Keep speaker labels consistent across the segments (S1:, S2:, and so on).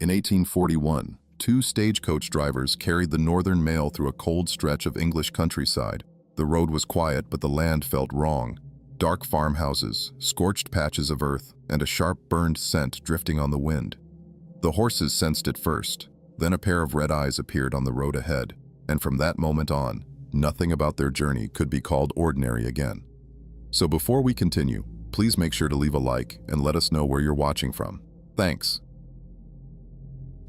S1: In 1841, two stagecoach drivers carried the northern mail through a cold stretch of English countryside. The road was quiet, but the land felt wrong. Dark farmhouses, scorched patches of earth, and a sharp burned scent drifting on the wind. The horses sensed it first. Then a pair of red eyes appeared on the road ahead, and from that moment on, nothing about their journey could be called ordinary again. So before we continue, please make sure to leave a like and let us know where you're watching from. Thanks.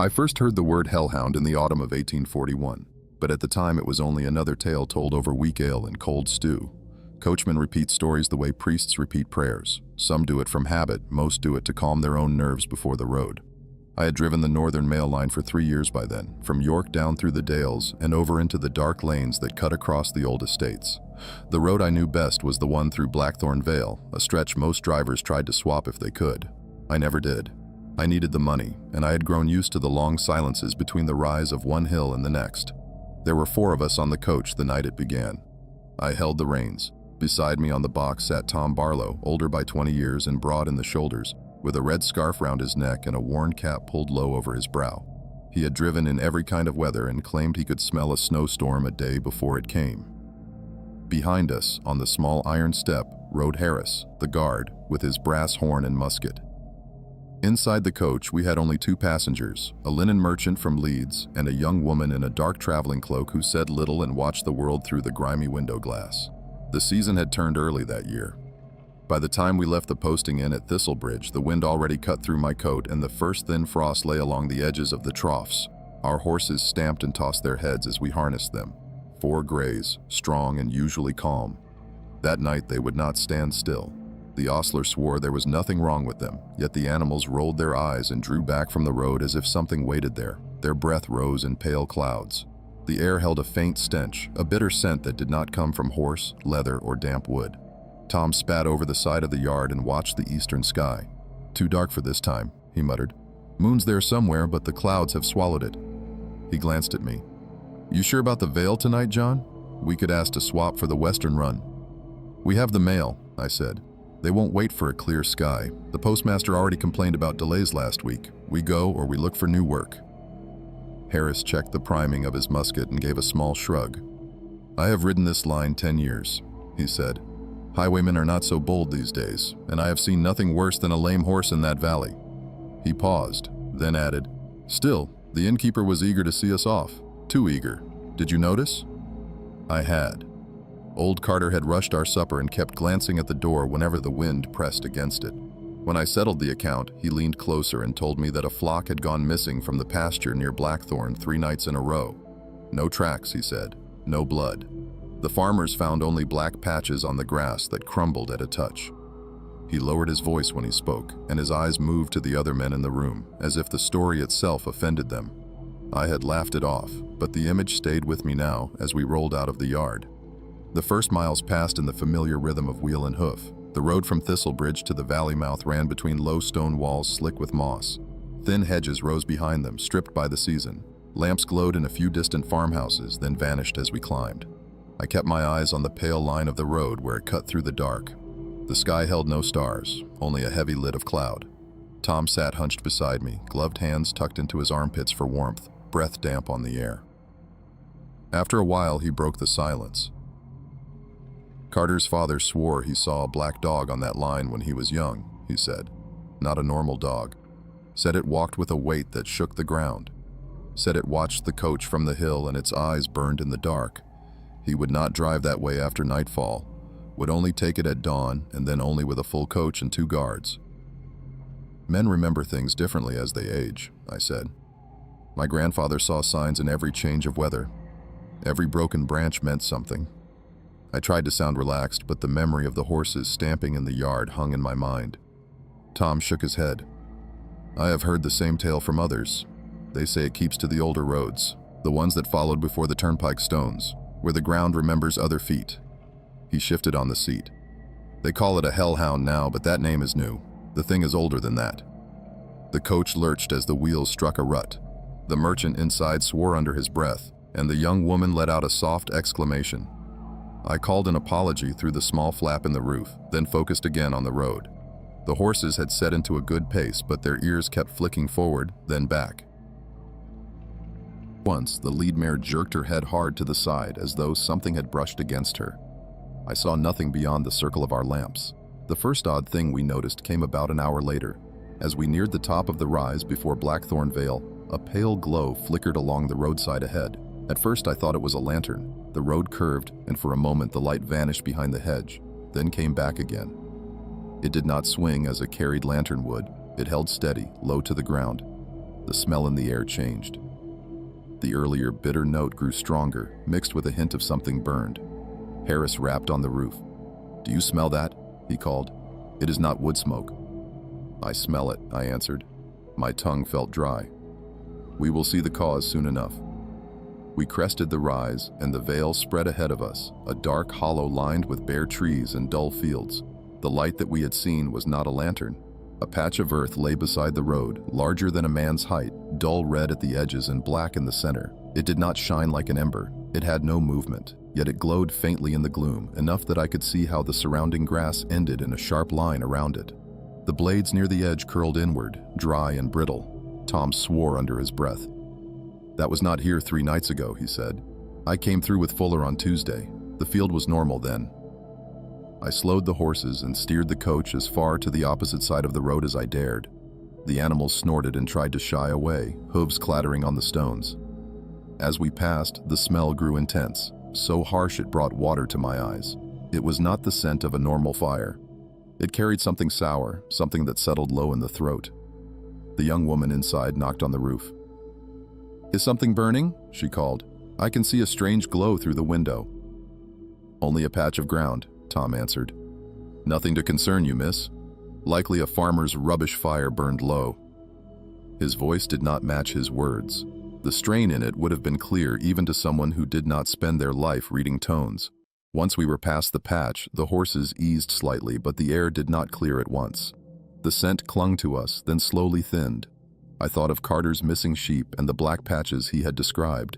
S1: I first heard the word hellhound in the autumn of 1841, but at the time it was only another tale told over weak ale and cold stew. Coachmen repeat stories the way priests repeat prayers. Some do it from habit, most do it to calm their own nerves before the road. I had driven the Northern Mail Line for 3 years by then, from York down through the Dales and over into the dark lanes that cut across the old estates. The road I knew best was the one through Blackthorn Vale, a stretch most drivers tried to swap if they could. I never did. I needed the money, and I had grown used to the long silences between the rise of one hill and the next. There were 4 of us on the coach the night it began. I held the reins. Beside me on the box sat Tom Barlow, older by 20 years and broad in the shoulders, with a red scarf round his neck and a worn cap pulled low over his brow. He had driven in every kind of weather and claimed he could smell a snowstorm a day before it came. Behind us, on the small iron step, rode Harris, the guard, with his brass horn and musket. Inside the coach, we had only 2 passengers, a linen merchant from Leeds and a young woman in a dark traveling cloak who said little and watched the world through the grimy window glass. The season had turned early that year. By the time we left the posting inn at Thistlebridge, the wind already cut through my coat and the first thin frost lay along the edges of the troughs. Our horses stamped and tossed their heads as we harnessed them. 4 grays, strong and usually calm. That night they would not stand still. The ostler swore there was nothing wrong with them, yet the animals rolled their eyes and drew back from the road as if something waited there. Their breath rose in pale clouds. The air held a faint stench, a bitter scent that did not come from horse, leather, or damp wood. Tom spat over the side of the yard and watched the eastern sky. "Too dark for this time," he muttered. "Moon's there somewhere, but the clouds have swallowed it." He glanced at me. "You sure about the Vale tonight, John? We could ask to swap for the western run." "We have the mail," I said. "They won't wait for a clear sky. The postmaster already complained about delays last week. We go or we look for new work." Harris checked the priming of his musket and gave a small shrug. "I have ridden this line 10 years, he said. "Highwaymen are not so bold these days, and I have seen nothing worse than a lame horse in that valley." He paused, then added, "Still, the innkeeper was eager to see us off. Too eager. Did you notice?" I had. Old Carter had rushed our supper and kept glancing at the door whenever the wind pressed against it. When I settled the account, he leaned closer and told me that a flock had gone missing from the pasture near Blackthorn 3 nights in a row. "No tracks," he said. "No blood. The farmers found only black patches on the grass that crumbled at a touch." He lowered his voice when he spoke, and his eyes moved to the other men in the room, as if the story itself offended them. I had laughed it off, but the image stayed with me now as we rolled out of the yard. The first miles passed in the familiar rhythm of wheel and hoof. The road from Thistlebridge to the valley mouth ran between low stone walls slick with moss. Thin hedges rose behind them, stripped by the season. Lamps glowed in a few distant farmhouses, then vanished as we climbed. I kept my eyes on the pale line of the road where it cut through the dark. The sky held no stars, only a heavy lid of cloud. Tom sat hunched beside me, gloved hands tucked into his armpits for warmth, breath damp on the air. After a while, he broke the silence. "Carter's father swore he saw a black dog on that line when he was young," he said. "Not a normal dog. Said it walked with a weight that shook the ground. Said it watched the coach from the hill and its eyes burned in the dark. He would not drive that way after nightfall, would only take it at dawn and then only with a full coach and 2 guards." "Men remember things differently as they age," I said. "My grandfather saw signs in every change of weather. Every broken branch meant something." I tried to sound relaxed, but the memory of the horses stamping in the yard hung in my mind. Tom shook his head. "I have heard the same tale from others. They say it keeps to the older roads, the ones that followed before the turnpike stones, where the ground remembers other feet." He shifted on the seat. "They call it a hellhound now, but that name is new. The thing is older than that." The coach lurched as the wheels struck a rut. The merchant inside swore under his breath, and the young woman let out a soft exclamation. I called an apology through the small flap in the roof, then focused again on the road. The horses had set into a good pace, but their ears kept flicking forward, then back. Once, the lead mare jerked her head hard to the side as though something had brushed against her. I saw nothing beyond the circle of our lamps. The first odd thing we noticed came about an hour later. As we neared the top of the rise before Blackthorn Vale, a pale glow flickered along the roadside ahead. At first I thought it was a lantern. The road curved, and for a moment the light vanished behind the hedge, then came back again. It did not swing as a carried lantern would. It held steady, low to the ground. The smell in the air changed. The earlier bitter note grew stronger, mixed with a hint of something burned. Harris rapped on the roof. "Do you smell that?" he called. "It is not wood smoke." "I smell it," I answered. My tongue felt dry. "We will see the cause soon enough." We crested the rise, and the vale spread ahead of us, a dark hollow lined with bare trees and dull fields. The light that we had seen was not a lantern. A patch of earth lay beside the road, larger than a man's height, dull red at the edges and black in the center. It did not shine like an ember. It had no movement, yet it glowed faintly in the gloom, enough that I could see how the surrounding grass ended in a sharp line around it. The blades near the edge curled inward, dry and brittle. Tom swore under his breath. "That was not here 3 nights ago," he said. "I came through with Fuller on Tuesday. The field was normal then." I slowed the horses and steered the coach as far to the opposite side of the road as I dared. The animals snorted and tried to shy away, hooves clattering on the stones. As we passed, the smell grew intense, so harsh it brought water to my eyes. It was not the scent of a normal fire. It carried something sour, something that settled low in the throat. The young woman inside knocked on the roof. "Is something burning?" she called. "I can see a strange glow through the window." "Only a patch of ground," Tom answered. "Nothing to concern you, miss. Likely a farmer's rubbish fire burned low." His voice did not match his words. The strain in it would have been clear even to someone who did not spend their life reading tones. Once we were past the patch, the horses eased slightly, but the air did not clear at once. The scent clung to us, then slowly thinned. I thought of Carter's missing sheep and the black patches he had described.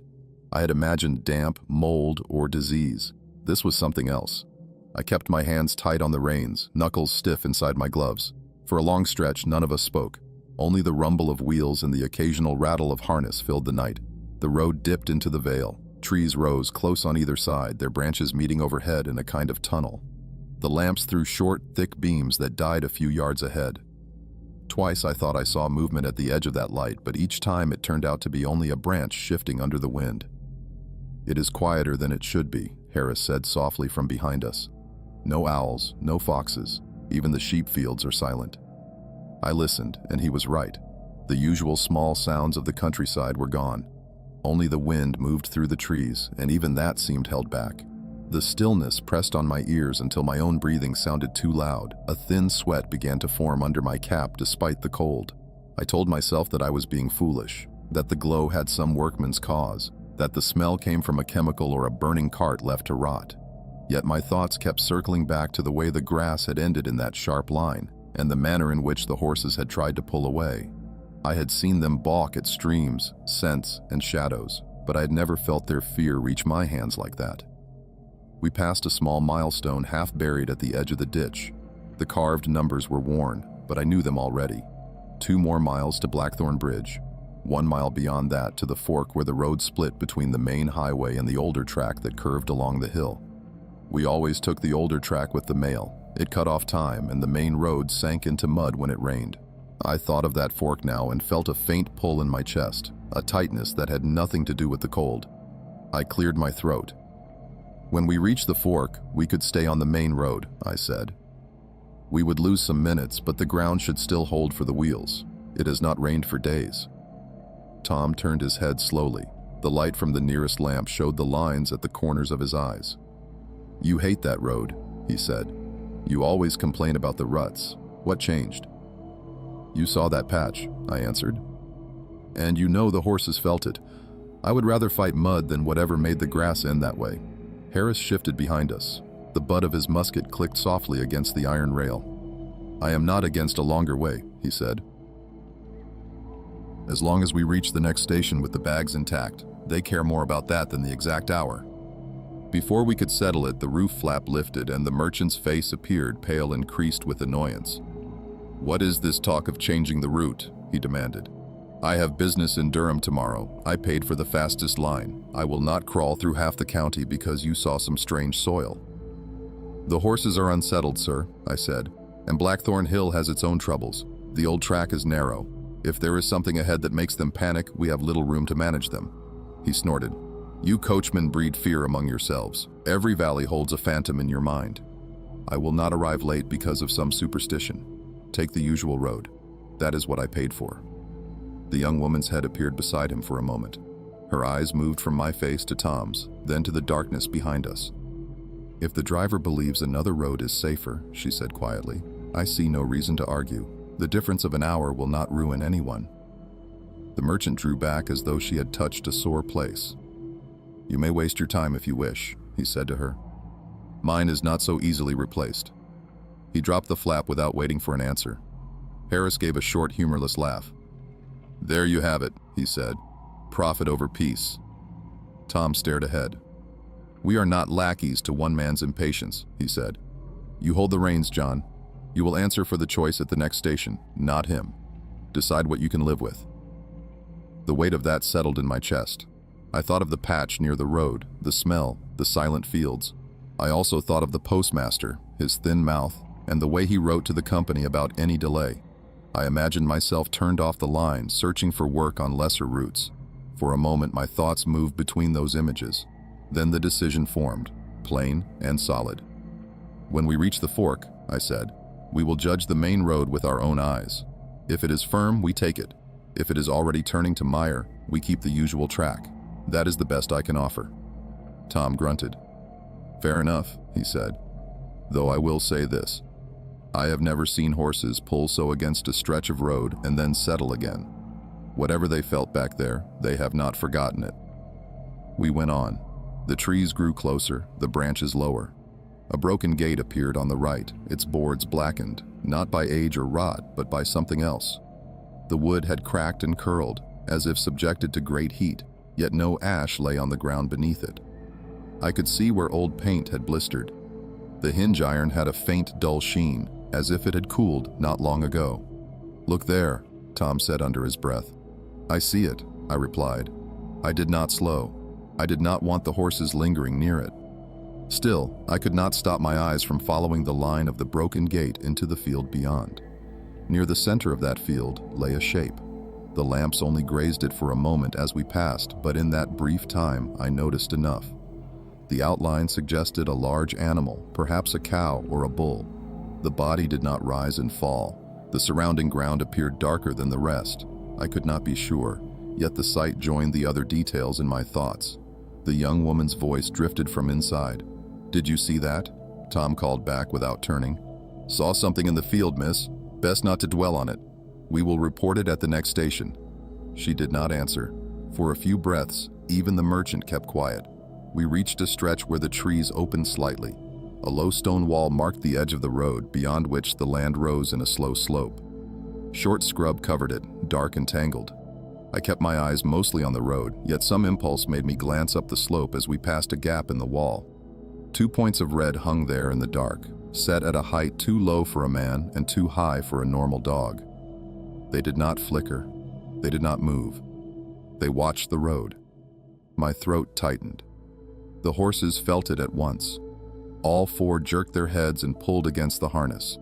S1: I had imagined damp, mold, or disease. This was something else. I kept my hands tight on the reins, knuckles stiff inside my gloves. For a long stretch, none of us spoke. Only the rumble of wheels and the occasional rattle of harness filled the night. The road dipped into the vale. Trees rose close on either side, their branches meeting overhead in a kind of tunnel. The lamps threw short, thick beams that died a few yards ahead. Twice I thought I saw movement at the edge of that light, but each time it turned out to be only a branch shifting under the wind. "It is quieter than it should be," Harris said softly from behind us. "No owls, no foxes. Even the sheep fields are silent." I listened, and he was right. The usual small sounds of the countryside were gone. Only the wind moved through the trees, and even that seemed held back. The stillness pressed on my ears until my own breathing sounded too loud. A thin sweat began to form under my cap despite the cold. I told myself that I was being foolish, that the glow had some workman's cause, that the smell came from a chemical or a burning cart left to rot. Yet my thoughts kept circling back to the way the grass had ended in that sharp line, and the manner in which the horses had tried to pull away. I had seen them balk at streams, scents, and shadows, but I had never felt their fear reach my hands like that. We passed a small milestone half buried at the edge of the ditch. The carved numbers were worn, but I knew them already. 2 more miles to Blackthorn Bridge. 1 mile beyond that to the fork where the road split between the main highway and the older track that curved along the hill. We always took the older track with the mail. It cut off time, and the main road sank into mud when it rained. I thought of that fork now and felt a faint pull in my chest, a tightness that had nothing to do with the cold. I cleared my throat. "When we reach the fork, we could stay on the main road," I said. "We would lose some minutes, but the ground should still hold for the wheels. It has not rained for days." Tom turned his head slowly. The light from the nearest lamp showed the lines at the corners of his eyes. "You hate that road," he said. "You always complain about the ruts. What changed?" "You saw that patch," I answered. "And you know the horses felt it. I would rather fight mud than whatever made the grass end that way." Harris shifted behind us. The butt of his musket clicked softly against the iron rail. "I am not against a longer way," he said. "As long as we reach the next station with the bags intact, they care more about that than the exact hour." Before we could settle it, the roof flap lifted and the merchant's face appeared, pale and creased with annoyance. "What is this talk of changing the route?" he demanded. "I have business in Durham tomorrow. I paid for the fastest line. I will not crawl through half the county because you saw some strange soil." "The horses are unsettled, sir," I said, "and Blackthorn Hill has its own troubles. The old track is narrow. If there is something ahead that makes them panic, we have little room to manage them." He snorted. "You coachmen breed fear among yourselves. Every valley holds a phantom in your mind. I will not arrive late because of some superstition. Take the usual road. That is what I paid for." The young woman's head appeared beside him for a moment. Her eyes moved from my face to Tom's, then to the darkness behind us. "If the driver believes another road is safer," she said quietly, "I see no reason to argue. The difference of an hour will not ruin anyone." The merchant drew back as though she had touched a sore place. "You may waste your time if you wish," he said to her. "Mine is not so easily replaced." He dropped the flap without waiting for an answer. Harris gave a short, humorless laugh. "There you have it," he said. "Profit over peace." Tom stared ahead. "We are not lackeys to one man's impatience," he said. "You hold the reins, John. You will answer for the choice at the next station, not him. Decide what you can live with." The weight of that settled in my chest. I thought of the patch near the road, the smell, the silent fields. I also thought of the postmaster, his thin mouth, and the way he wrote to the company about any delay. I imagined myself turned off the line, searching for work on lesser routes. For a moment, my thoughts moved between those images. Then the decision formed, plain and solid. "When we reach the fork," I said, "we will judge the main road with our own eyes. If it is firm, we take it. If it is already turning to mire, we keep the usual track. That is the best I can offer." Tom grunted. "Fair enough," he said. "Though I will say this. I have never seen horses pull so against a stretch of road and then settle again. Whatever they felt back there, they have not forgotten it." We went on. The trees grew closer, the branches lower. A broken gate appeared on the right, its boards blackened, not by age or rot, but by something else. The wood had cracked and curled, as if subjected to great heat, yet no ash lay on the ground beneath it. I could see where old paint had blistered. The hinge iron had a faint, dull sheen, as if it had cooled not long ago. "Look there," Tom said under his breath. "I see it," I replied. I did not slow. I did not want the horses lingering near it. Still, I could not stop my eyes from following the line of the broken gate into the field beyond. Near the center of that field lay a shape. The lamps only grazed it for a moment as we passed, but in that brief time I noticed enough. The outline suggested a large animal, perhaps a cow or a bull. The body did not rise and fall. The surrounding ground appeared darker than the rest. I could not be sure, yet the sight joined the other details in my thoughts. The young woman's voice drifted from inside. "Did you see that?" Tom called back without turning. "Saw something in the field, miss. Best not to dwell on it. We will report it at the next station." She did not answer. For a few breaths, even the merchant kept quiet. We reached a stretch where the trees opened slightly. A low stone wall marked the edge of the road, beyond which the land rose in a slow slope. Short scrub covered it, dark and tangled. I kept my eyes mostly on the road, yet some impulse made me glance up the slope as we passed a gap in the wall. 2 points of red hung there in the dark, set at a height too low for a man and too high for a normal dog. They did not flicker. They did not move. They watched the road. My throat tightened. The horses felt it at once. All 4 jerked their heads and pulled against the harness.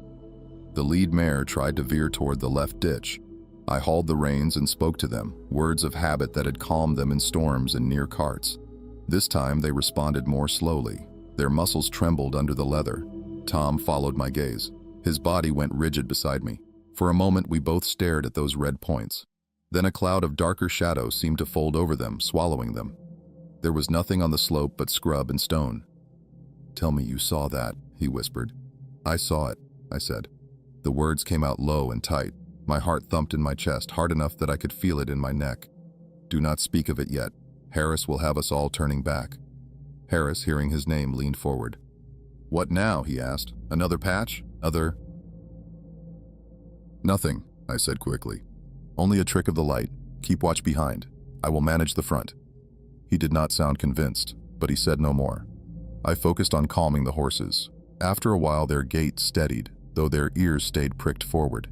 S1: The lead mare tried to veer toward the left ditch. I hauled the reins and spoke to them, words of habit that had calmed them in storms and near carts. This time they responded more slowly. Their muscles trembled under the leather. Tom followed my gaze. His body went rigid beside me. For a moment we both stared at those red points. Then a cloud of darker shadow seemed to fold over them, swallowing them. There was nothing on the slope but scrub and stone. "Tell me you saw that," he whispered. "I saw it," I said. The words came out low and tight. My heart thumped in my chest, hard enough that I could feel it in my neck. "Do not speak of it yet. Harris will have us all turning back." Harris, hearing his name, leaned forward. "What now?" he asked. "Another patch? Other—" "Nothing," I said quickly. "Only a trick of the light. Keep watch behind. I will manage the front." He did not sound convinced, but he said no more. I focused on calming the horses. After a while their gait steadied, though their ears stayed pricked forward.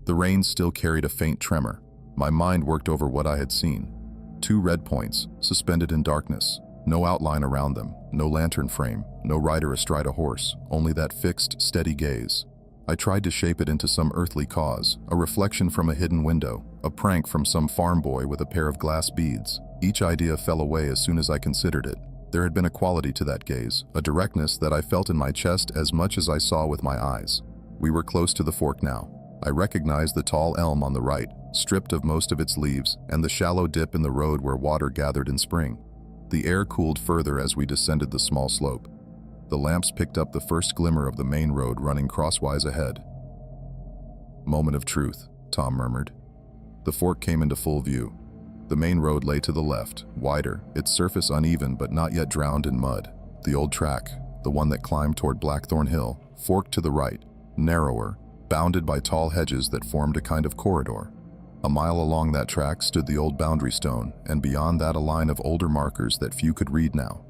S1: The reins still carried a faint tremor. My mind worked over what I had seen. 2 red points, suspended in darkness. No outline around them, no lantern frame, no rider astride a horse, only that fixed, steady gaze. I tried to shape it into some earthly cause, a reflection from a hidden window, a prank from some farm boy with a pair of glass beads. Each idea fell away as soon as I considered it. There had been a quality to that gaze, a directness that I felt in my chest as much as I saw with my eyes. We were close to the fork now. I recognized the tall elm on the right, stripped of most of its leaves, and the shallow dip in the road where water gathered in spring. The air cooled further as we descended the small slope. The lamps picked up the first glimmer of the main road running crosswise ahead. "Moment of truth," Tom murmured. The fork came into full view. The main road lay to the left, wider, its surface uneven but not yet drowned in mud. The old track, the one that climbed toward Blackthorn Hill, forked to the right, narrower, bounded by tall hedges that formed a kind of corridor. A mile along that track stood the old boundary stone, and beyond that a line of older markers that few could read now.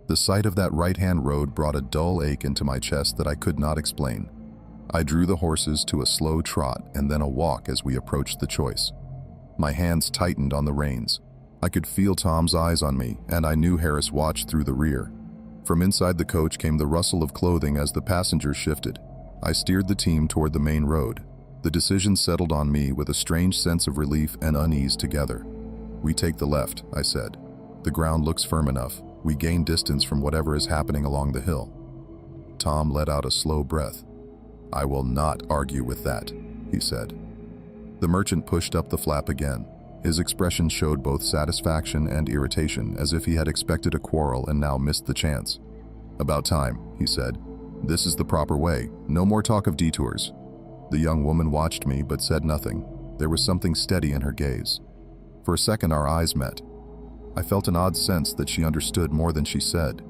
S1: The sight of that right-hand road brought a dull ache into my chest that I could not explain. I drew the horses to a slow trot and then a walk as we approached the choice. My hands tightened on the reins. I could feel Tom's eyes on me, and I knew Harris watched through the rear. From inside the coach came the rustle of clothing as the passengers shifted. I steered the team toward the main road. The decision settled on me with a strange sense of relief and unease together. "We take the left," I said. "The ground looks firm enough. We gain distance from whatever is happening along the hill." Tom let out a slow breath. "I will not argue with that," he said. The merchant pushed up the flap again. His expression showed both satisfaction and irritation, as if he had expected a quarrel and now missed the chance. "About time," he said. "This is the proper way. No more talk of detours." The young woman watched me but said nothing. There was something steady in her gaze. For a second our eyes met. I felt an odd sense that she understood more than she said.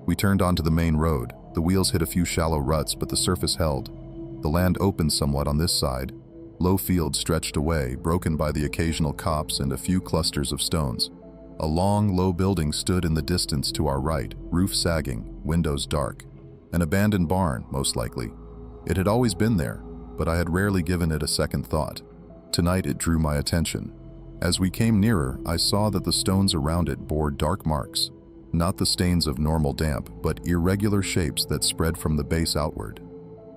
S1: We turned onto the main road. The wheels hit a few shallow ruts, but the surface held. The land opened somewhat on this side. Low fields stretched away, broken by the occasional copse and a few clusters of stones. A long, low building stood in the distance to our right, roof sagging, windows dark. An abandoned barn, most likely. It had always been there, but I had rarely given it a second thought. Tonight it drew my attention. As we came nearer, I saw that the stones around it bore dark marks. Not the stains of normal damp, but irregular shapes that spread from the base outward.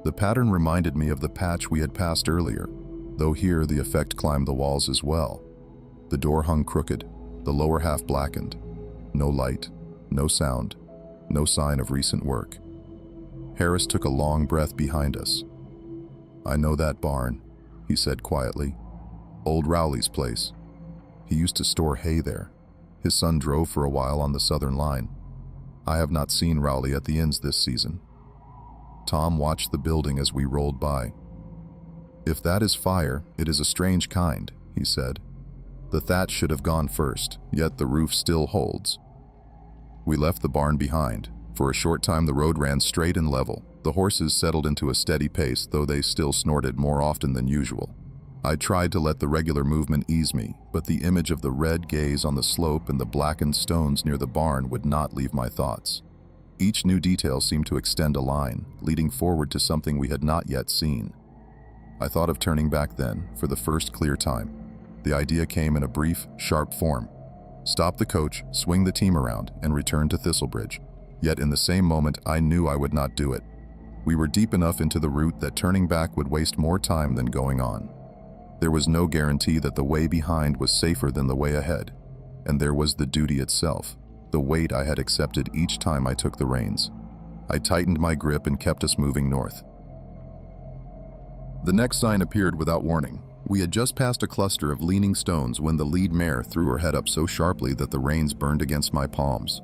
S1: The pattern reminded me of the patch we had passed earlier, though here the effect climbed the walls as well. The door hung crooked, the lower half blackened. No light, no sound, no sign of recent work. Harris took a long breath behind us. "I know that barn," he said quietly. "Old Rowley's place. He used to store hay there. His son drove for a while on the southern line. I have not seen Rowley at the inns this season." Tom watched the building as we rolled by. "If that is fire, it is a strange kind," he said. "The thatch should have gone first, yet the roof still holds." We left the barn behind. For a short time the road ran straight and level. The horses settled into a steady pace, though they still snorted more often than usual. I tried to let the regular movement ease me, but the image of the red gaze on the slope and the blackened stones near the barn would not leave my thoughts. Each new detail seemed to extend a line, leading forward to something we had not yet seen. I thought of turning back then, for the first clear time. The idea came in a brief, sharp form. Stop the coach, swing the team around, and return to Thistlebridge. Yet in the same moment, I knew I would not do it. We were deep enough into the route that turning back would waste more time than going on. There was no guarantee that the way behind was safer than the way ahead. And there was the duty itself, the weight I had accepted each time I took the reins. I tightened my grip and kept us moving north. The next sign appeared without warning. We had just passed a cluster of leaning stones when the lead mare threw her head up so sharply that the reins burned against my palms.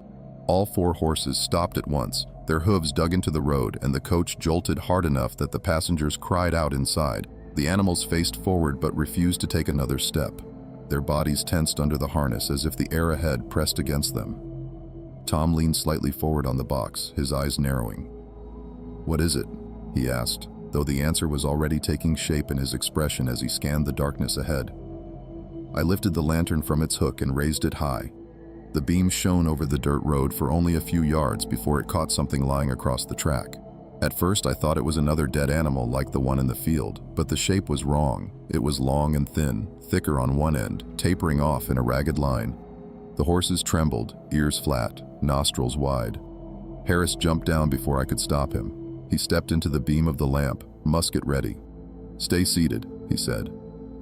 S1: All 4 horses stopped at once, their hooves dug into the road, and the coach jolted hard enough that the passengers cried out inside. The animals faced forward but refused to take another step. Their bodies tensed under the harness as if the air ahead pressed against them. Tom leaned slightly forward on the box, his eyes narrowing. "What is it?" he asked, though the answer was already taking shape in his expression as he scanned the darkness ahead. I lifted the lantern from its hook and raised it high. The beam shone over the dirt road for only a few yards before it caught something lying across the track. At first I thought it was another dead animal like the one in the field, but the shape was wrong. It was long and thin, thicker on one end, tapering off in a ragged line. The horses trembled, ears flat, nostrils wide. Harris jumped down before I could stop him. He stepped into the beam of the lamp, musket ready. "Stay seated," he said.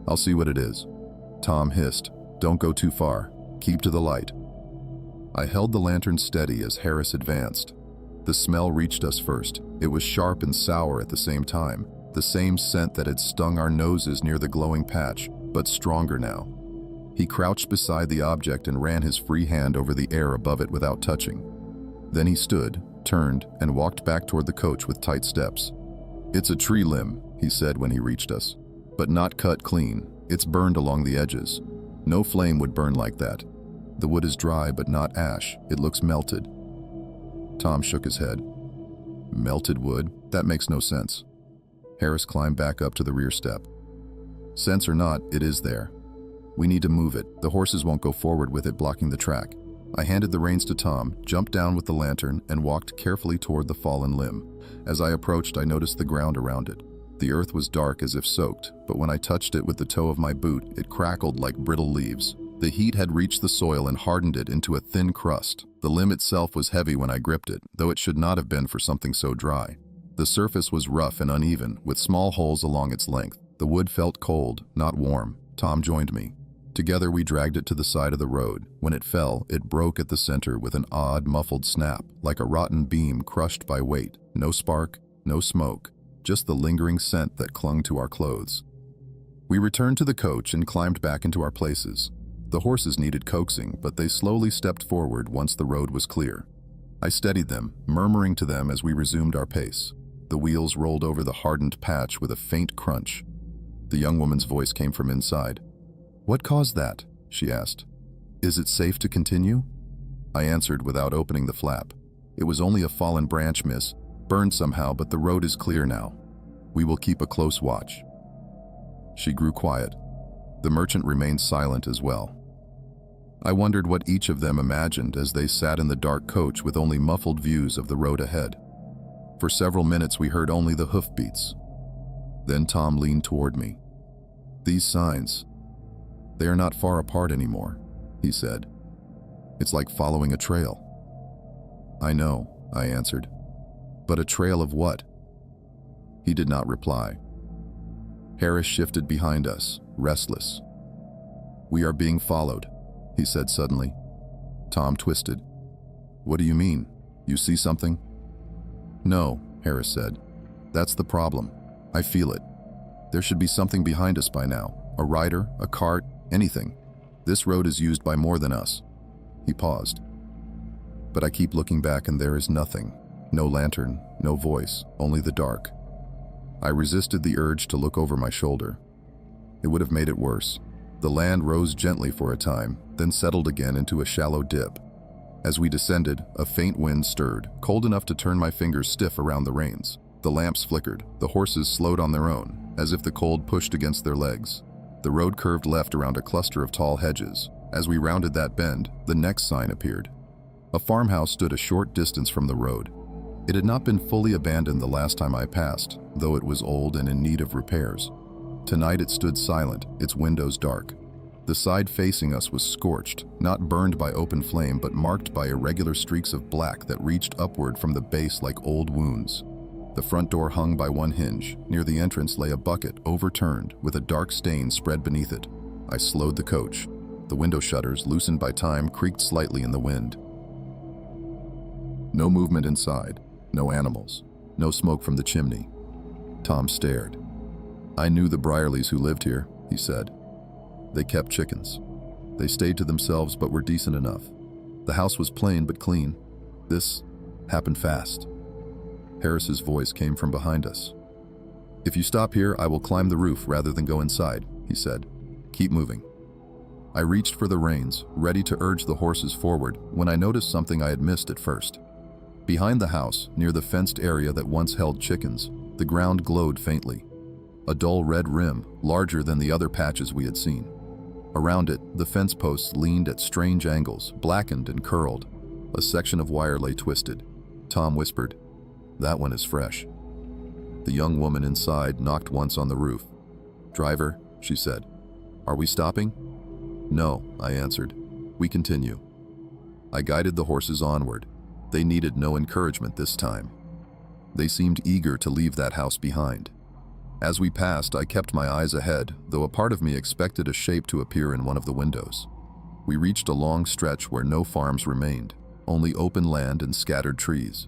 S1: "I'll see what it is." Tom hissed, "Don't go too far. Keep to the light." I held the lantern steady as Harris advanced. The smell reached us first. It was sharp and sour at the same time, the same scent that had stung our noses near the glowing patch, but stronger now. He crouched beside the object and ran his free hand over the air above it without touching. Then he stood, turned, and walked back toward the coach with tight steps. "It's a tree limb," he said when he reached us, "but not cut clean. It's burned along the edges. No flame would burn like that. The wood is dry but not ash. It looks melted." Tom shook his head. "Melted wood? That makes no sense." Harris climbed back up to the rear step. "Sense or not, it is there. We need to move it. The horses won't go forward with it blocking the track." I handed the reins to Tom, jumped down with the lantern, and walked carefully toward the fallen limb. As I approached, I noticed the ground around it. The earth was dark as if soaked, but when I touched it with the toe of my boot, it crackled like brittle leaves. The heat had reached the soil and hardened it into a thin crust. The limb itself was heavy when I gripped it, though it should not have been for something so dry. The surface was rough and uneven, with small holes along its length. The wood felt cold, not warm. Tom joined me. Together we dragged it to the side of the road. When it fell, it broke at the center with an odd, muffled snap, like a rotten beam crushed by weight. No spark, no smoke, just the lingering scent that clung to our clothes. We returned to the coach and climbed back into our places. The horses needed coaxing, but they slowly stepped forward once the road was clear. I steadied them, murmuring to them as we resumed our pace. The wheels rolled over the hardened patch with a faint crunch. The young woman's voice came from inside. "What caused that?" she asked. "Is it safe to continue?" I answered without opening the flap. "It was only a fallen branch, miss. Burned somehow, but the road is clear now. We will keep a close watch." She grew quiet. The merchant remained silent as well. I wondered what each of them imagined as they sat in the dark coach with only muffled views of the road ahead. For several minutes we heard only the hoofbeats. Then Tom leaned toward me. "These signs, they are not far apart anymore," he said. "It's like following a trail." "I know," I answered. "But a trail of what?" He did not reply. Harris shifted behind us, restless. "We are being followed," he said suddenly. Tom twisted. "What do you mean? You see something?" "No," Harris said. "That's the problem. I feel it. There should be something behind us by now. A rider, a cart, anything. This road is used by more than us." He paused. "But I keep looking back and there is nothing. No lantern, no voice, only the dark." I resisted the urge to look over my shoulder. It would have made it worse. The land rose gently for a time, then settled again into a shallow dip. As we descended, a faint wind stirred, cold enough to turn my fingers stiff around the reins. The lamps flickered. The horses slowed on their own, as if the cold pushed against their legs. The road curved left around a cluster of tall hedges. As we rounded that bend, the next sign appeared. A farmhouse stood a short distance from the road. It had not been fully abandoned the last time I passed, though it was old and in need of repairs. Tonight it stood silent, its windows dark. The side facing us was scorched, not burned by open flame, but marked by irregular streaks of black that reached upward from the base like old wounds. The front door hung by one hinge. Near the entrance lay a bucket, overturned, with a dark stain spread beneath it. I slowed the coach. The window shutters, loosened by time, creaked slightly in the wind. No movement inside, no animals, no smoke from the chimney. Tom stared. "I knew the Brierleys who lived here," he said. "They kept chickens. They stayed to themselves but were decent enough. The house was plain but clean. This happened fast." Harris's voice came from behind us. "If you stop here, I will climb the roof rather than go inside," he said. "Keep moving." I reached for the reins, ready to urge the horses forward, when I noticed something I had missed at first. Behind the house, near the fenced area that once held chickens, the ground glowed faintly. A dull red rim, larger than the other patches we had seen. Around it, the fence posts leaned at strange angles, blackened and curled. A section of wire lay twisted. Tom whispered, That one is fresh. The young woman inside knocked once on the roof. "Driver," she said, "are we stopping?" "No," I answered. "We continue." I guided the horses onward. They needed no encouragement this time. They seemed eager to leave that house behind. As we passed, I kept my eyes ahead, though a part of me expected a shape to appear in one of the windows. We reached a long stretch where no farms remained, only open land and scattered trees.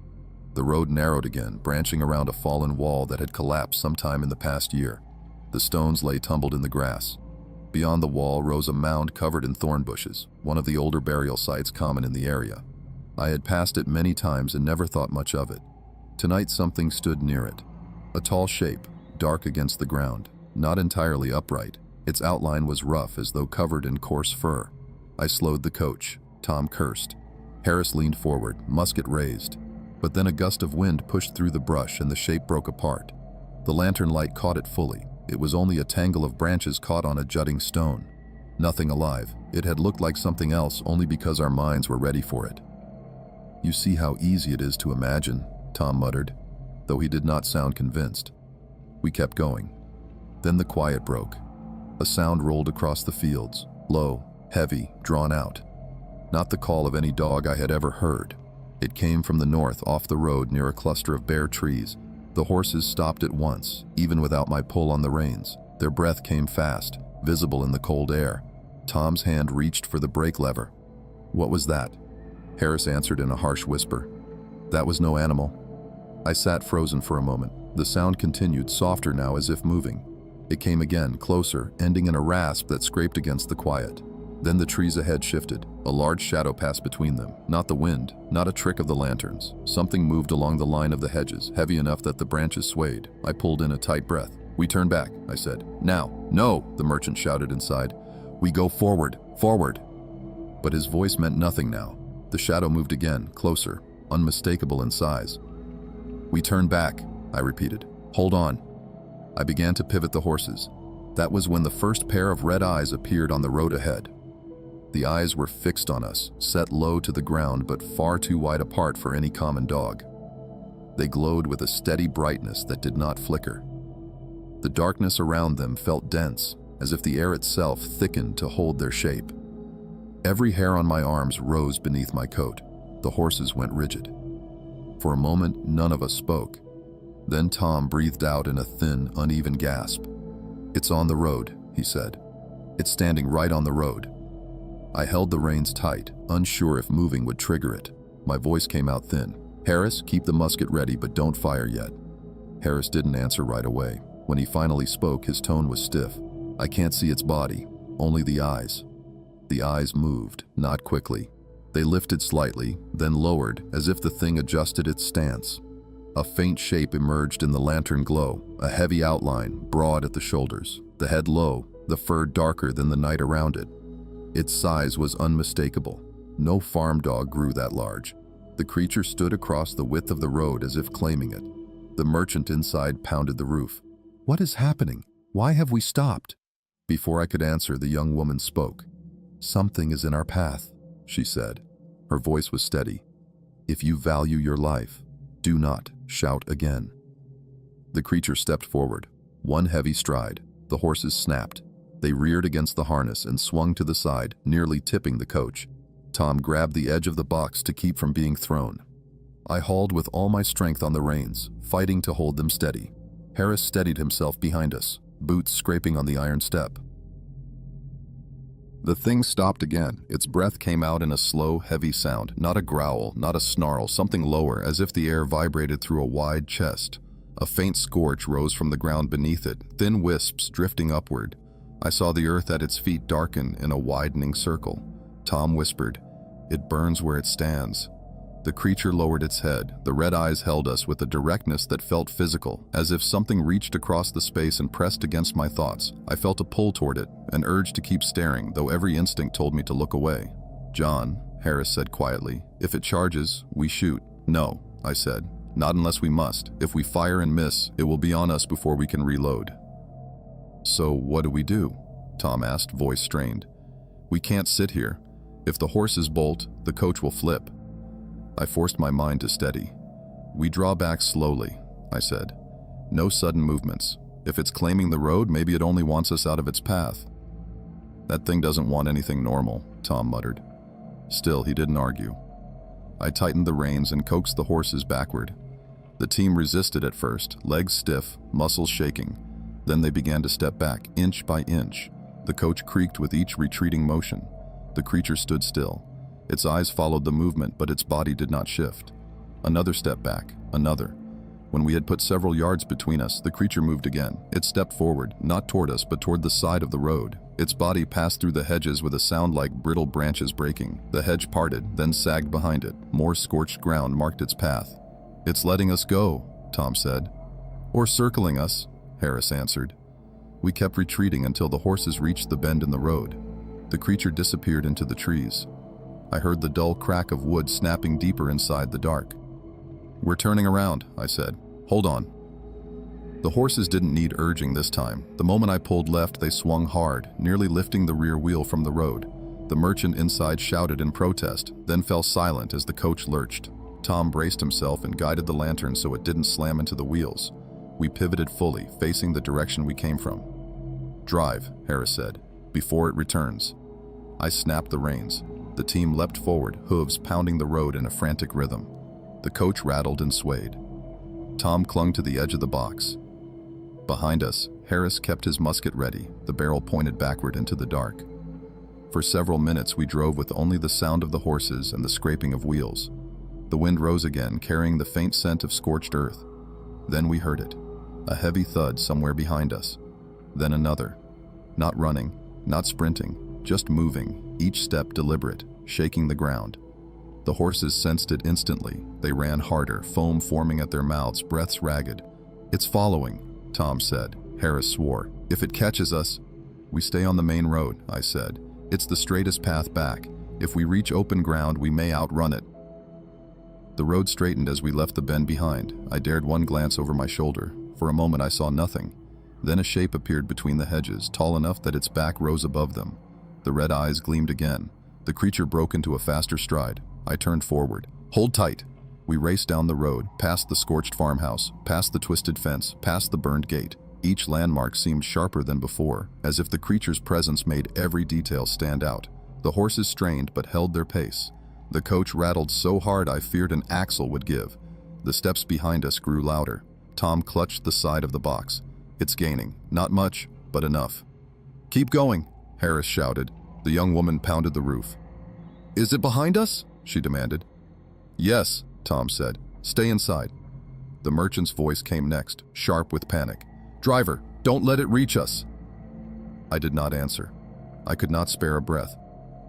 S1: The road narrowed again, branching around a fallen wall that had collapsed sometime in the past year. The stones lay tumbled in the grass. Beyond the wall rose a mound covered in thorn bushes, one of the older burial sites common in the area. I had passed it many times and never thought much of it. Tonight something stood near it. A tall shape, dark against the ground, not entirely upright. Its outline was rough as though covered in coarse fur. I slowed the coach. Tom cursed. Harris leaned forward, musket raised. But then a gust of wind pushed through the brush and the shape broke apart. The lantern light caught it fully. It was only a tangle of branches caught on a jutting stone. Nothing alive. It had looked like something else only because our minds were ready for it. "You see how easy it is to imagine," Tom muttered, though he did not sound convinced. We kept going. Then the quiet broke. A sound rolled across the fields, low, heavy, drawn out. Not the call of any dog I had ever heard. It came from the north, off the road near a cluster of bare trees. The horses stopped at once, even without my pull on the reins. Their breath came fast, visible in the cold air. Tom's hand reached for the brake lever. "What was that?" Harris answered in a harsh whisper. "That was no animal." I sat frozen for a moment. The sound continued, softer now, as if moving. It came again, closer, ending in a rasp that scraped against the quiet. Then the trees ahead shifted. A large shadow passed between them. Not the wind, not a trick of the lanterns. Something moved along the line of the hedges, heavy enough that the branches swayed. I pulled in a tight breath. "We turn back," I said. "Now." "No," the merchant shouted inside. "We go forward, forward." But his voice meant nothing now. The shadow moved again, closer, unmistakable in size. "We turn back," I repeated. "Hold on." I began to pivot the horses. That was when the first pair of red eyes appeared on the road ahead. The eyes were fixed on us, set low to the ground but far too wide apart for any common dog. They glowed with a steady brightness that did not flicker. The darkness around them felt dense, as if the air itself thickened to hold their shape. Every hair on my arms rose beneath my coat. The horses went rigid. For a moment, none of us spoke. Then Tom breathed out in a thin, uneven gasp. "It's on the road," he said. "It's standing right on the road." I held the reins tight, unsure if moving would trigger it. My voice came out thin. "Harris, keep the musket ready, but don't fire yet." Harris didn't answer right away. When he finally spoke, his tone was stiff. "I can't see its body, only the eyes." The eyes moved, not quickly. They lifted slightly, then lowered, as if the thing adjusted its stance. A faint shape emerged in the lantern glow, a heavy outline, broad at the shoulders, the head low, the fur darker than the night around it. Its size was unmistakable. No farm dog grew that large. The creature stood across the width of the road as if claiming it. The merchant inside pounded the roof. "What is happening? Why have we stopped?" Before I could answer, the young woman spoke. "Something is in our path," she said. Her voice was steady. "If you value your life, do not shout again." The creature stepped forward. One heavy stride. The horses snapped. They reared against the harness and swung to the side, nearly tipping the coach. Tom grabbed the edge of the box to keep from being thrown. I hauled with all my strength on the reins, fighting to hold them steady. Harris steadied himself behind us, boots scraping on the iron step. The thing stopped again. Its breath came out in a slow, heavy sound, not a growl, not a snarl, something lower, as if the air vibrated through a wide chest. A faint scorch rose from the ground beneath it, thin wisps drifting upward. I saw the earth at its feet darken in a widening circle. Tom whispered, "It burns where it stands." The creature lowered its head. The red eyes held us with a directness that felt physical, as if something reached across the space and pressed against my thoughts. I felt a pull toward it, an urge to keep staring, though every instinct told me to look away. "John," Harris said quietly, "if it charges, we shoot." "No," I said, "not unless we must. If we fire and miss, it will be on us before we can reload." "So what do we do?" Tom asked, voice strained. "We can't sit here. If the horses bolt, the coach will flip." I forced my mind to steady. We draw back slowly, I said. No sudden movements. If it's claiming the road, maybe it only wants us out of its path. That thing doesn't want anything normal, Tom muttered. Still, he didn't argue. I tightened the reins and coaxed the horses backward. The team resisted at first, legs stiff, muscles shaking. Then they began to step back, inch by inch. The coach creaked with each retreating motion. The creature stood still. Its eyes followed the movement, but its body did not shift. Another step back, another. When we had put several yards between us, the creature moved again. It stepped forward, not toward us, but toward the side of the road. Its body passed through the hedges with a sound like brittle branches breaking. The hedge parted, then sagged behind it. More scorched ground marked its path. It's letting us go, Tom said. Or circling us, Harris answered. We kept retreating until the horses reached the bend in the road. The creature disappeared into the trees. I heard the dull crack of wood snapping deeper inside the dark. We're turning around, I said. Hold on. The horses didn't need urging this time. The moment I pulled left, they swung hard, nearly lifting the rear wheel from the road. The merchant inside shouted in protest, then fell silent as the coach lurched. Tom braced himself and guided the lantern so it didn't slam into the wheels. We pivoted fully, facing the direction we came from. Drive, Harris said, before it returns. I snapped the reins. The team leapt forward, hooves pounding the road in a frantic rhythm. The coach rattled and swayed. Tom clung to the edge of the box. Behind us, Harris kept his musket ready, the barrel pointed backward into the dark. For several minutes we drove with only the sound of the horses and the scraping of wheels. The wind rose again, carrying the faint scent of scorched earth. Then we heard it, a heavy thud somewhere behind us. Then another. Not running, not sprinting, just moving, each step deliberate, shaking the ground. The horses sensed it instantly. They ran harder, foam forming at their mouths, breaths ragged. It's following, Tom said. Harris swore. If it catches us, we stay on the main road, I said. It's the straightest path back. If we reach open ground, we may outrun it. The road straightened as we left the bend behind. I dared one glance over my shoulder. For a moment I saw nothing. Then a shape appeared between the hedges, tall enough that its back rose above them. The red eyes gleamed again. The creature broke into a faster stride. I turned forward. Hold tight. We raced down the road, past the scorched farmhouse, past the twisted fence, past the burned gate. Each landmark seemed sharper than before, as if the creature's presence made every detail stand out. The horses strained but held their pace. The coach rattled so hard I feared an axle would give. The steps behind us grew louder. Tom clutched the side of the box. It's gaining. Not much, but enough. Keep going, Harris shouted. The young woman pounded the roof. Is it behind us? She demanded. Yes, Tom said. Stay inside. The merchant's voice came next, sharp with panic. Driver, don't let it reach us. I did not answer. I could not spare a breath.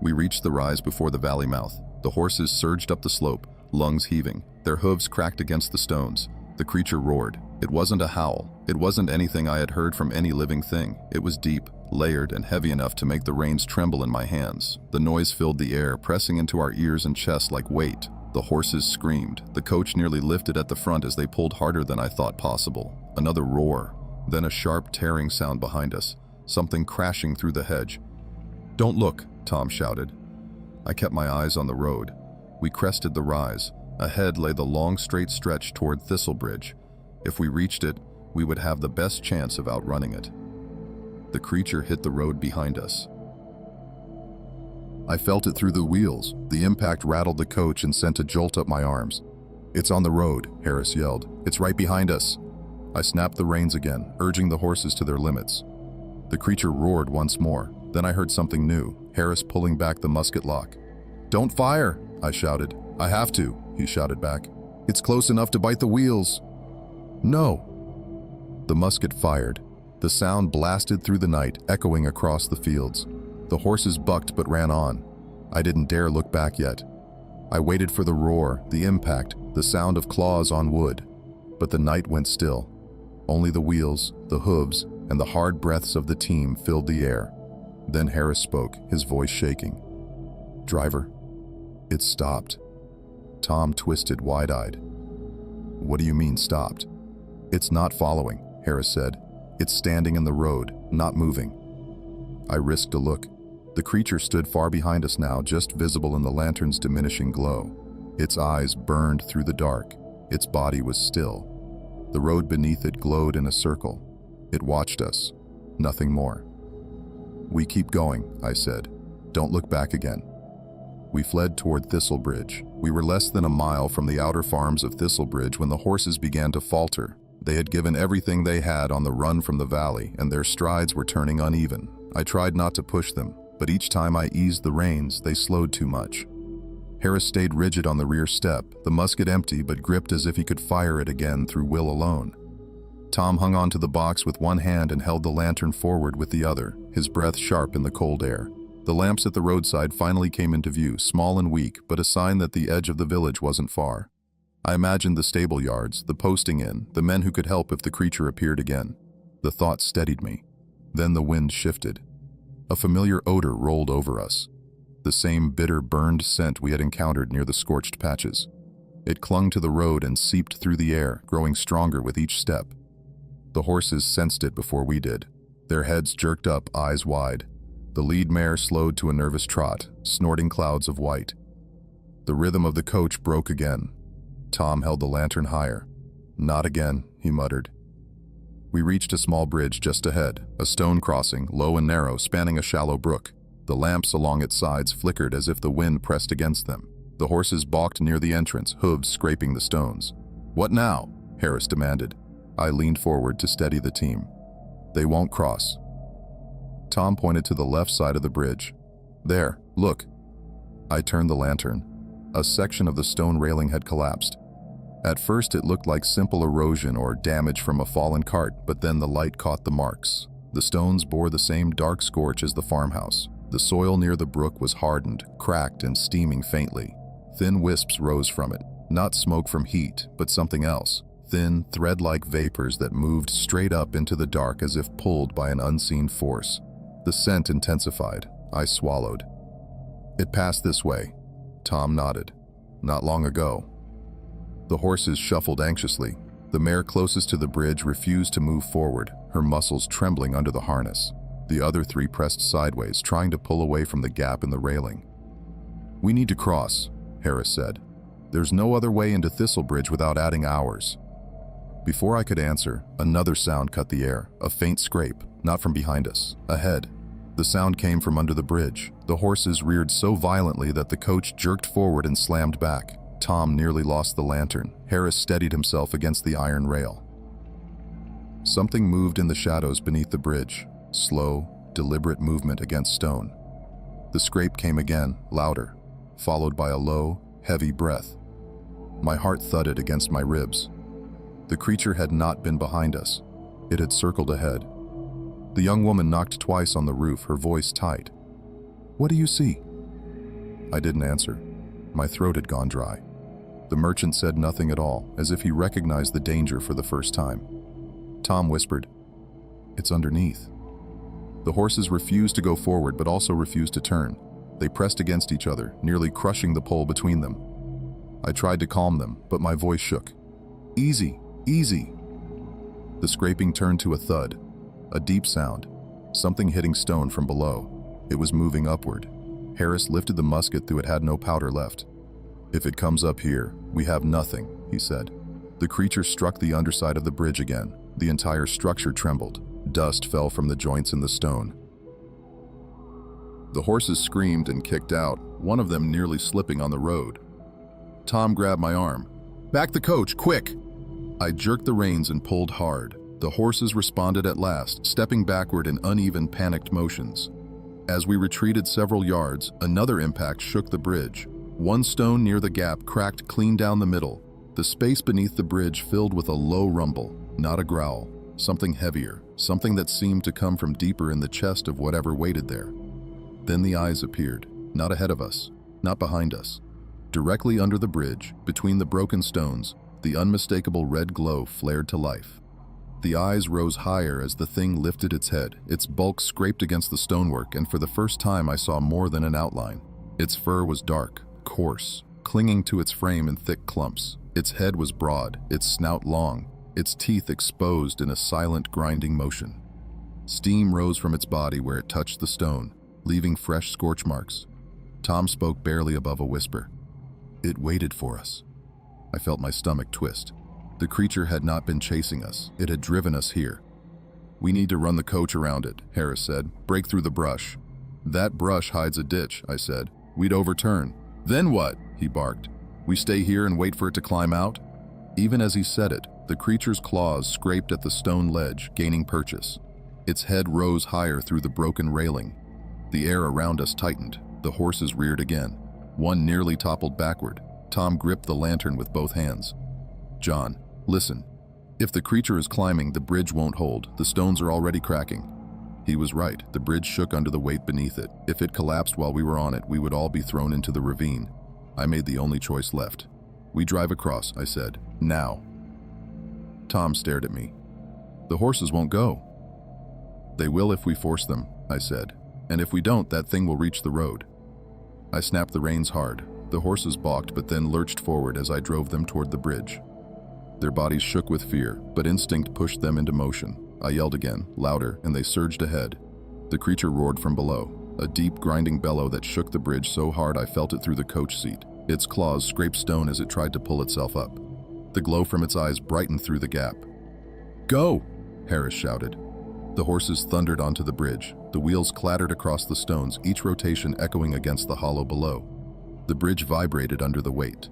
S1: We reached the rise before the valley mouth. The horses surged up the slope, lungs heaving. Their hooves cracked against the stones. The creature roared. It wasn't a howl. It wasn't anything I had heard from any living thing. It was deep, layered, and heavy enough to make the reins tremble in my hands. The noise filled the air, pressing into our ears and chest like weight. The horses screamed. The coach nearly lifted at the front as they pulled harder than I thought possible. Another roar. Then a sharp tearing sound behind us. Something crashing through the hedge. Don't look, Tom shouted. I kept my eyes on the road. We crested the rise. Ahead lay the long straight stretch toward Thistlebridge. If we reached it, we would have the best chance of outrunning it. The creature hit the road behind us. I felt it through the wheels. The impact rattled the coach and sent a jolt up my arms. It's on the road, Harris yelled. It's right behind us. I snapped the reins again, urging the horses to their limits. The creature roared once more. Then I heard something new, Harris pulling back the musket lock. Don't fire, I shouted. I have to, he shouted back. It's close enough to bite the wheels. No. The musket fired. The sound blasted through the night, echoing across the fields. The horses bucked but ran on. I didn't dare look back yet. I waited for the roar, the impact, the sound of claws on wood. But the night went still. Only the wheels, the hooves, and the hard breaths of the team filled the air. Then Harris spoke, his voice shaking. Driver, it stopped. Tom twisted wide-eyed. What do you mean stopped? It's not following, Harris said. It's standing in the road, not moving. I risked a look. The creature stood far behind us now, just visible in the lantern's diminishing glow. Its eyes burned through the dark. Its body was still. The road beneath it glowed in a circle. It watched us. Nothing more. "We keep going," I said. "Don't look back again." We fled toward Thistlebridge. We were less than a mile from the outer farms of Thistlebridge when the horses began to falter. They had given everything they had on the run from the valley, and their strides were turning uneven. I tried not to push them, but each time I eased the reins, they slowed too much. Harris stayed rigid on the rear step, the musket empty but gripped as if he could fire it again through will alone. Tom hung onto the box with one hand and held the lantern forward with the other, his breath sharp in the cold air. The lamps at the roadside finally came into view, small and weak, but a sign that the edge of the village wasn't far. I imagined the stable yards, the posting inn, the men who could help if the creature appeared again. The thought steadied me. Then the wind shifted. A familiar odor rolled over us. The same bitter, burned scent we had encountered near the scorched patches. It clung to the road and seeped through the air, growing stronger with each step. The horses sensed it before we did. Their heads jerked up, eyes wide. The lead mare slowed to a nervous trot, snorting clouds of white. The rhythm of the coach broke again. Tom held the lantern higher. "Not again," he muttered. We reached a small bridge just ahead, a stone crossing, low and narrow, spanning a shallow brook. The lamps along its sides flickered as if the wind pressed against them. The horses balked near the entrance, hooves scraping the stones. "What now?" Harris demanded. I leaned forward to steady the team. "They won't cross." Tom pointed to the left side of the bridge. "There, look." I turned the lantern. A section of the stone railing had collapsed. At first it looked like simple erosion or damage from a fallen cart, but then the light caught the marks. The stones bore the same dark scorch as the farmhouse. The soil near the brook was hardened, cracked, and steaming faintly. Thin wisps rose from it, not smoke from heat, but something else. Thin, thread-like vapors that moved straight up into the dark as if pulled by an unseen force. The scent intensified. I swallowed. "It passed this way." Tom nodded. "Not long ago." The horses shuffled anxiously. The mare closest to the bridge refused to move forward, her muscles trembling under the harness. The other three pressed sideways, trying to pull away from the gap in the railing. "We need to cross," Harris said. "There's no other way into Thistlebridge without adding hours." Before I could answer, another sound cut the air, a faint scrape, not from behind us, ahead. The sound came from under the bridge. The horses reared so violently that the coach jerked forward and slammed back. Tom nearly lost the lantern. Harris steadied himself against the iron rail. Something moved in the shadows beneath the bridge. Slow, deliberate movement against stone. The scrape came again, louder, followed by a low, heavy breath. My heart thudded against my ribs. The creature had not been behind us. It had circled ahead. The young woman knocked twice on the roof, her voice tight. "What do you see?" I didn't answer. My throat had gone dry. The merchant said nothing at all, as if he recognized the danger for the first time. Tom whispered, "It's underneath." The horses refused to go forward, but also refused to turn. They pressed against each other, nearly crushing the pole between them. I tried to calm them, but my voice shook. "Easy, easy." The scraping turned to a thud, a deep sound, something hitting stone from below. It was moving upward. Harris lifted the musket, though it had no powder left. "If it comes up here, we have nothing," he said. The creature struck the underside of the bridge again. The entire structure trembled. Dust fell from the joints in the stone. The horses screamed and kicked out, one of them nearly slipping on the road. Tom grabbed my arm. "Back the coach, quick!" I jerked the reins and pulled hard. The horses responded at last, stepping backward in uneven, panicked motions. As we retreated several yards, another impact shook the bridge. One stone near the gap cracked clean down the middle. The space beneath the bridge filled with a low rumble, not a growl, something heavier, something that seemed to come from deeper in the chest of whatever waited there. Then the eyes appeared, not ahead of us, not behind us. Directly under the bridge, between the broken stones, the unmistakable red glow flared to life. The eyes rose higher as the thing lifted its head. Its bulk scraped against the stonework, and for the first time I saw more than an outline. Its fur was dark, coarse, clinging to its frame in thick clumps. Its head was broad, its snout long, its teeth exposed in a silent, grinding motion. Steam rose from its body where it touched the stone, leaving fresh scorch marks. Tom spoke barely above a whisper. "It waited for us." I felt my stomach twist. The creature had not been chasing us. It had driven us here. "We need to run the coach around it," Harris said. "Break through the brush." "That brush hides a ditch," I said. "We'd overturn." "Then what?" he barked. "We stay here and wait for it to climb out?" Even as he said it, the creature's claws scraped at the stone ledge, gaining purchase. Its head rose higher through the broken railing. The air around us tightened. The horses reared again. One nearly toppled backward. Tom gripped the lantern with both hands. "John, listen. If the creature is climbing, the bridge won't hold. The stones are already cracking." He was right. The bridge shook under the weight beneath it. If it collapsed while we were on it, we would all be thrown into the ravine. I made the only choice left. "We drive across," I said. "Now." Tom stared at me. "The horses won't go." "They will if we force them," I said. "And if we don't, that thing will reach the road." I snapped the reins hard. The horses balked but then lurched forward as I drove them toward the bridge. Their bodies shook with fear, but instinct pushed them into motion. I yelled again, louder, and they surged ahead. The creature roared from below, a deep, grinding bellow that shook the bridge so hard I felt it through the coach seat. Its claws scraped stone as it tried to pull itself up. The glow from its eyes brightened through the gap. "Go!" Harris shouted. The horses thundered onto the bridge. The wheels clattered across the stones, each rotation echoing against the hollow below. The bridge vibrated under the weight.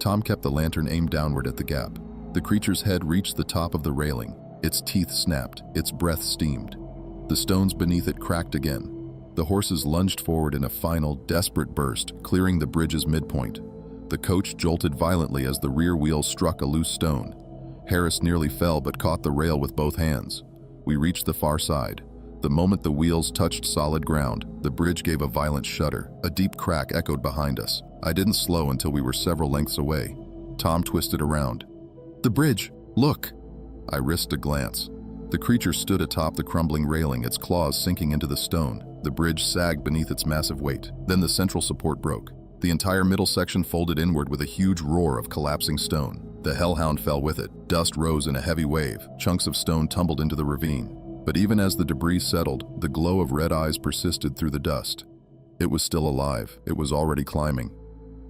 S1: Tom kept the lantern aimed downward at the gap. The creature's head reached the top of the railing. Its teeth snapped. Its breath steamed. The stones beneath it cracked again. The horses lunged forward in a final, desperate burst, clearing the bridge's midpoint. The coach jolted violently as the rear wheel struck a loose stone. Harris nearly fell but caught the rail with both hands. We reached the far side. The moment the wheels touched solid ground, the bridge gave a violent shudder. A deep crack echoed behind us. I didn't slow until we were several lengths away. Tom twisted around. "The bridge! Look!" I risked a glance. The creature stood atop the crumbling railing, its claws sinking into the stone. The bridge sagged beneath its massive weight. Then the central support broke. The entire middle section folded inward with a huge roar of collapsing stone. The Hellhound fell with it. Dust rose in a heavy wave. Chunks of stone tumbled into the ravine. But even as the debris settled, the glow of red eyes persisted through the dust. It was still alive. It was already climbing.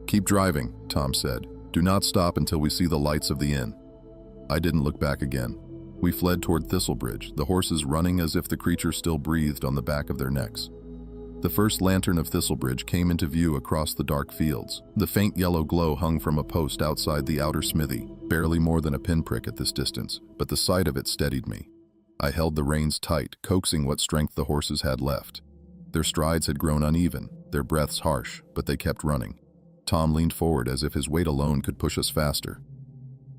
S1: "Keep driving," Tom said. "Do not stop until we see the lights of the inn." I didn't look back again. We fled toward Thistlebridge, the horses running as if the creature still breathed on the back of their necks. The first lantern of Thistlebridge came into view across the dark fields. The faint yellow glow hung from a post outside the outer smithy, barely more than a pinprick at this distance, but the sight of it steadied me. I held the reins tight, coaxing what strength the horses had left. Their strides had grown uneven, their breaths harsh, but they kept running. Tom leaned forward as if his weight alone could push us faster.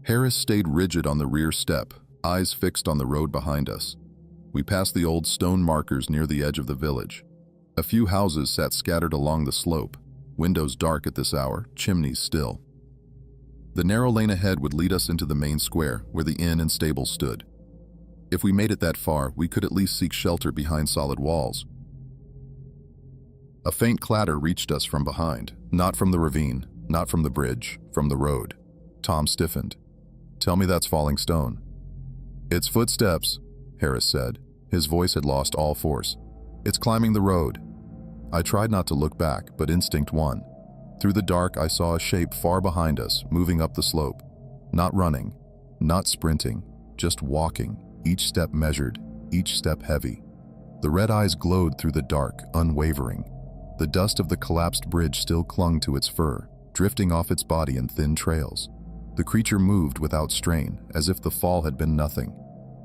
S1: Harris stayed rigid on the rear step, eyes fixed on the road behind us. We passed the old stone markers near the edge of the village. A few houses sat scattered along the slope, windows dark at this hour, chimneys still. The narrow lane ahead would lead us into the main square, where the inn and stables stood. If we made it that far, we could at least seek shelter behind solid walls. A faint clatter reached us from behind, not from the ravine, not from the bridge, from the road. Tom stiffened. "Tell me that's falling stone." "It's footsteps," Harris said. His voice had lost all force. "It's climbing the road." I tried not to look back, but instinct won. Through the dark, I saw a shape far behind us, moving up the slope. Not running, not sprinting, just walking, each step measured, each step heavy. The red eyes glowed through the dark, unwavering. The dust of the collapsed bridge still clung to its fur, drifting off its body in thin trails. The creature moved without strain, as if the fall had been nothing.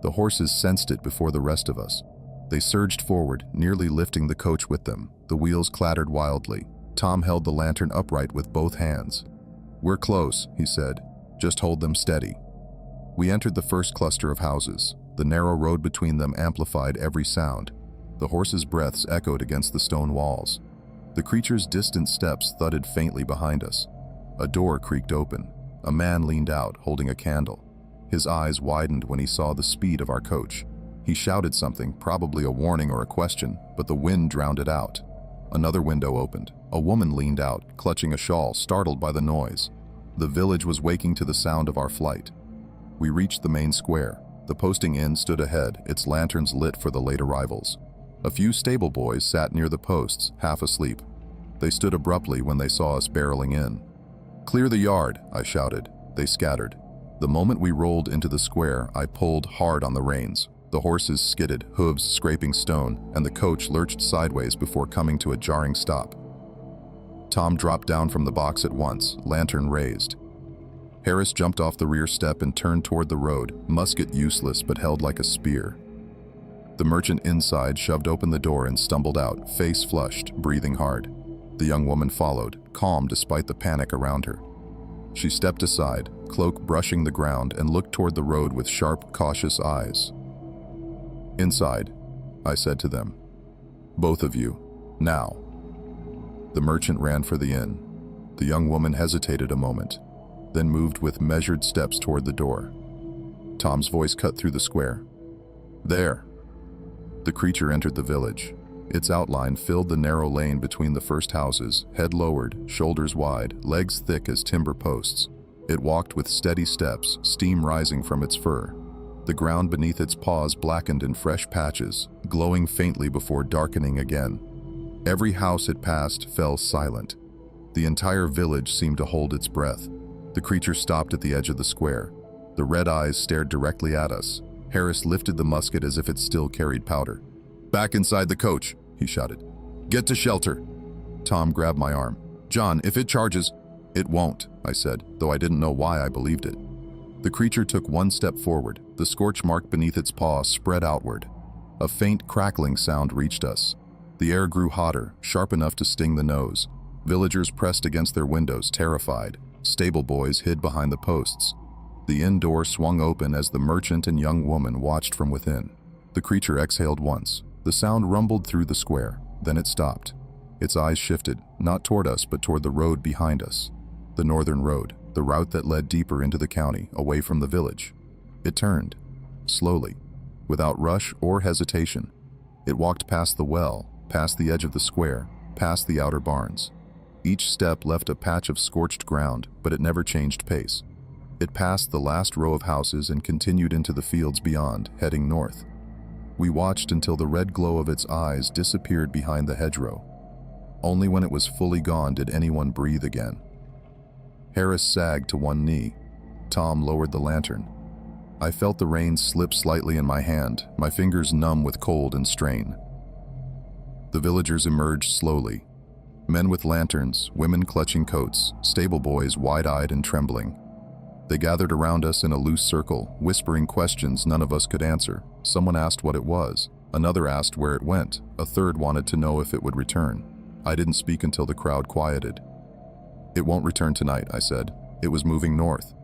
S1: The horses sensed it before the rest of us. They surged forward, nearly lifting the coach with them. The wheels clattered wildly. Tom held the lantern upright with both hands. "We're close," he said. "Just hold them steady." We entered the first cluster of houses. The narrow road between them amplified every sound. The horses' breaths echoed against the stone walls. The creature's distant steps thudded faintly behind us. A door creaked open. A man leaned out, holding a candle. His eyes widened when he saw the speed of our coach. He shouted something, probably a warning or a question, but the wind drowned it out. Another window opened. A woman leaned out, clutching a shawl, startled by the noise. The village was waking to the sound of our flight. We reached the main square. The posting inn stood ahead, its lanterns lit for the late arrivals. A few stable boys sat near the posts, half asleep. They stood abruptly when they saw us barreling in. "Clear the yard," I shouted. They scattered. The moment we rolled into the square, I pulled hard on the reins. The horses skidded, hooves scraping stone, and the coach lurched sideways before coming to a jarring stop. Tom dropped down from the box at once, lantern raised. Harris jumped off the rear step and turned toward the road, musket useless but held like a spear. The merchant inside shoved open the door and stumbled out, face flushed, breathing hard. The young woman followed, calm despite the panic around her. She stepped aside, cloak brushing the ground, and looked toward the road with sharp, cautious eyes. "Inside," I said to them. "Both of you, now." The merchant ran for the inn. The young woman hesitated a moment, then moved with measured steps toward the door. Tom's voice cut through the square. "There." The creature entered the village. Its outline filled the narrow lane between the first houses, head lowered, shoulders wide, legs thick as timber posts. It walked with steady steps, steam rising from its fur. The ground beneath its paws blackened in fresh patches, glowing faintly before darkening again. Every house it passed fell silent. The entire village seemed to hold its breath. The creature stopped at the edge of the square. The red eyes stared directly at us. Harris lifted the musket as if it still carried powder. "Back inside the coach," he shouted. "Get to shelter." Tom grabbed my arm. "John, if it charges—" "It won't," I said, though I didn't know why I believed it. The creature took one step forward. The scorch mark beneath its paw spread outward. A faint crackling sound reached us. The air grew hotter, sharp enough to sting the nose. Villagers pressed against their windows, terrified. Stable boys hid behind the posts. The inn door swung open as the merchant and young woman watched from within. The creature exhaled once. The sound rumbled through the square. Then it stopped. Its eyes shifted, not toward us, but toward the road behind us. The northern road, the route that led deeper into the county, away from the village. It turned, slowly, without rush or hesitation. It walked past the well, past the edge of the square, past the outer barns. Each step left a patch of scorched ground, but it never changed pace. It passed the last row of houses and continued into the fields beyond, heading north. We watched until the red glow of its eyes disappeared behind the hedgerow. Only when it was fully gone did anyone breathe again. Harris sagged to one knee. Tom lowered the lantern. I felt the reins slip slightly in my hand, my fingers numb with cold and strain. The villagers emerged slowly. Men with lanterns, women clutching coats, stable boys wide-eyed and trembling. They gathered around us in a loose circle, whispering questions none of us could answer. Someone asked what it was. Another asked where it went. A third wanted to know if it would return. I didn't speak until the crowd quieted. "It won't return tonight," I said. "It was moving north."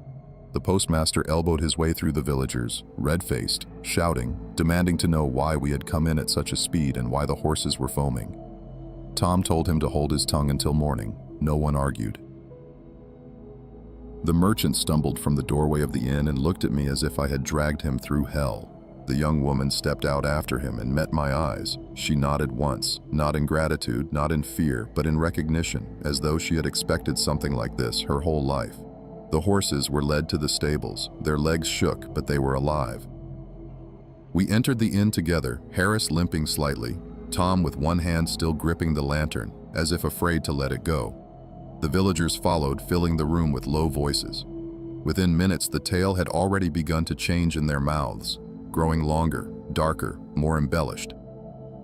S1: The postmaster elbowed his way through the villagers, red-faced, shouting, demanding to know why we had come in at such a speed and why the horses were foaming. Tom told him to hold his tongue until morning. No one argued. The merchant stumbled from the doorway of the inn and looked at me as if I had dragged him through hell. The young woman stepped out after him and met my eyes. She nodded once, not in gratitude, not in fear, but in recognition, as though she had expected something like this her whole life. The horses were led to the stables. Their legs shook, but they were alive. We entered the inn together, Harris limping slightly, Tom with one hand still gripping the lantern, as if afraid to let it go. The villagers followed, filling the room with low voices. Within minutes, the tale had already begun to change in their mouths, growing longer, darker, more embellished.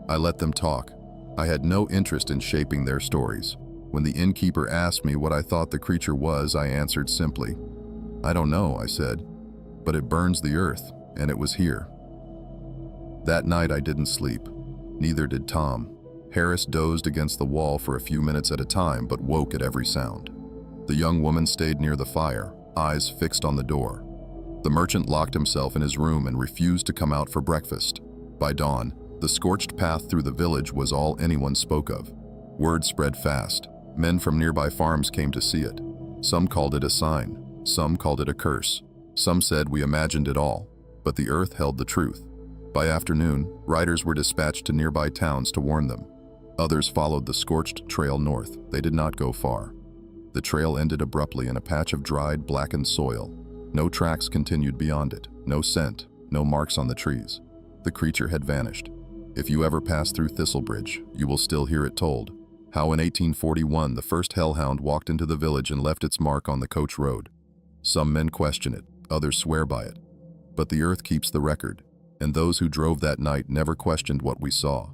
S1: I let them talk. I had no interest in shaping their stories. When the innkeeper asked me what I thought the creature was, I answered simply. "I don't know," I said, "but it burns the earth, and it was here." That night I didn't sleep. Neither did Tom. Harris dozed against the wall for a few minutes at a time, but woke at every sound. The young woman stayed near the fire, eyes fixed on the door. The merchant locked himself in his room and refused to come out for breakfast. By dawn, the scorched path through the village was all anyone spoke of. Word spread fast. Men from nearby farms came to see it. Some called it a sign. Some called it a curse. Some said we imagined it all. But the earth held the truth. By afternoon, riders were dispatched to nearby towns to warn them. Others followed the scorched trail north. They did not go far. The trail ended abruptly in a patch of dried, blackened soil. No tracks continued beyond it. No scent. No marks on the trees. The creature had vanished. If you ever pass through Thistlebridge, you will still hear it told. How in 1841 the first hellhound walked into the village and left its mark on the coach road. Some men question it, others swear by it. But the earth keeps the record, and those who drove that night never questioned what we saw.